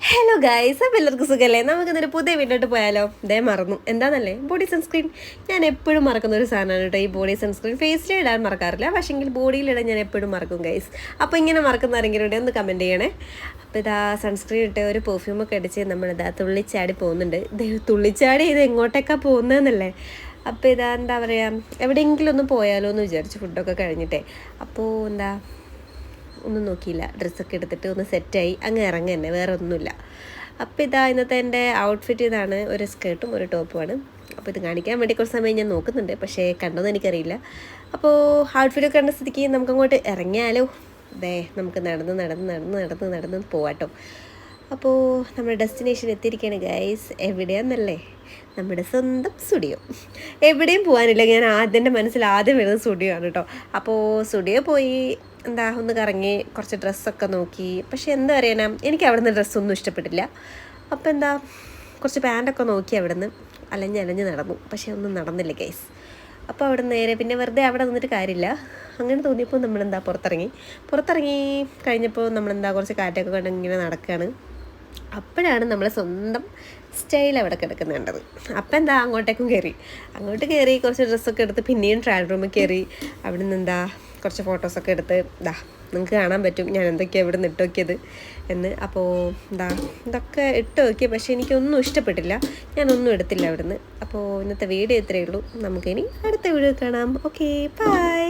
Hello guys, അപ്പോൾ എല്ലാവർക്കും സുഖമല്ലേ? നമുക്കിന്നൊരു പുതിയ വീട്ടിലോട്ട് പോയാലോ? ഇതേ മറന്നു. എന്താണെന്നല്ലേ, ബോഡി സൺസ്ക്രീൻ. ഞാൻ എപ്പോഴും മറക്കുന്ന ഒരു സാധനമാണ് കേട്ടോ ഈ ബോഡി സൺസ്ക്രീൻ. ഫേസിൽ ഇടാൻ മറക്കാറില്ല, പക്ഷേങ്കിൽ ബോഡിയിലിടാൻ ഞാൻ എപ്പോഴും മറക്കും ഗൈസ്. അപ്പോൾ ഇങ്ങനെ മറക്കുന്ന ആരെങ്കിലും ഉണ്ടെങ്കിൽ ഒന്ന് കമൻറ്റ് ചെയ്യണേ. അപ്പോൾ ഇതാ സൺസ്ക്രീൻ ഇട്ട് ഒരു പെർഫ്യൂമൊക്കെ അടിച്ച് നമ്മളിതാ തുള്ളിച്ചാടി പോകുന്നുണ്ട്. തുള്ളിച്ചാടി ഇത് എങ്ങോട്ടേക്കാണ് പോകുന്നതെന്നല്ലേ. അപ്പോൾ ഇതാ എന്താ പറയുക, എവിടെയെങ്കിലും ഒന്ന് പോയാലോ എന്ന് വിചാരിച്ചു ഫുഡൊക്കെ കഴിഞ്ഞിട്ടേ. അപ്പോൾ എന്താ ഒന്നും നോക്കിയില്ല, ഡ്രസ്സൊക്കെ എടുത്തിട്ട് ഒന്ന് സെറ്റായി അങ്ങ് ഇറങ്ങി തന്നെ, വേറെ ഒന്നുമില്ല. അപ്പോൾ ഇതാ ഇന്നത്തെ എൻ്റെ ഔട്ട്ഫിറ്റ് ഇതാണ്, ഒരു സ്കേർട്ടും ഒരു ടോപ്പുമാണ്. അപ്പോൾ ഇത് കാണിക്കാൻ വേണ്ടി കുറച്ച് സമയം ഞാൻ നോക്കുന്നുണ്ട്, പക്ഷേ കണ്ടോന്ന് എനിക്കറിയില്ല. അപ്പോൾ ഔട്ട്ഫിറ്റൊക്കെ കണ്ട സ്ഥിതിക്ക് നമുക്കങ്ങോട്ട് ഇറങ്ങിയാലോ. നമുക്ക് നടന്ന് പോവാട്ടോ. അപ്പോൾ നമ്മുടെ ഡെസ്റ്റിനേഷൻ എത്തിയിരിക്കുകയാണ് ഗൈസ്. എവിടെയാണെന്നല്ലേ, നമ്മുടെ സ്വന്തം സ്റ്റുഡിയോ. എവിടെയും പോകാനില്ല, ഞാൻ എൻ്റെ മനസ്സിൽ ആദ്യം വരുന്നത് സ്റ്റുഡിയോ ആണ് കേട്ടോ. അപ്പോൾ സ്റ്റുഡിയോ പോയി ഒന്ന് കറങ്ങി കുറച്ച് ഡ്രസ്സൊക്കെ നോക്കി. പക്ഷേ എന്താ പറയാനാ, എനിക്ക് അവിടെ നിന്ന് ഡ്രസ്സൊന്നും ഇഷ്ടപ്പെട്ടില്ല. അപ്പോൾ കുറച്ച് പാൻറ്റൊക്കെ നോക്കി അവിടെ നിന്ന് അലഞ്ഞ് നടന്നു, പക്ഷേ ഒന്നും നടന്നില്ല ഗൈസ്. അപ്പോൾ അവിടെ നേരെ പിന്നെ വെറുതെ അവിടെ നിന്നിട്ട് കാര്യമില്ല. അങ്ങനെ തോന്നിയപ്പോൾ പുറത്തിറങ്ങി കഴിഞ്ഞപ്പോൾ കുറച്ച് കാറ്റൊക്കെ കൊണ്ട് ഇങ്ങനെ നടക്കുകയാണ്. അപ്പോഴാണ് നമ്മളെ സ്വന്തം സ്റ്റൈൽ അവിടെ കിടക്കുന്നുണ്ടത്. അപ്പം അങ്ങോട്ട് കയറി കുറച്ച് ഡ്രസ്സൊക്കെ എടുത്ത് പിന്നെയും ട്രയൽ റൂമിൽ കയറി. അവിടെ നിന്ന് കുറച്ച് ഫോട്ടോസൊക്കെ എടുത്ത് നിങ്ങൾക്ക് കാണാൻ പറ്റും ഞാൻ എന്തൊക്കെയാണ് ഇവിടെ നിന്ന് ഇട്ട് നോക്കിയത് എന്ന്. അപ്പോൾ ഇതൊക്കെ ഇട്ട് നോക്കി, പക്ഷേ എനിക്കൊന്നും ഇഷ്ടപ്പെട്ടില്ല, ഞാനൊന്നും എടുത്തില്ല അവിടുന്ന്. അപ്പോൾ ഇന്നത്തെ വീഡിയോ ഇത്രയേ ഉള്ളൂ. നമുക്കിനി അടുത്ത വീഡിയോ കാണാം. Okay, by.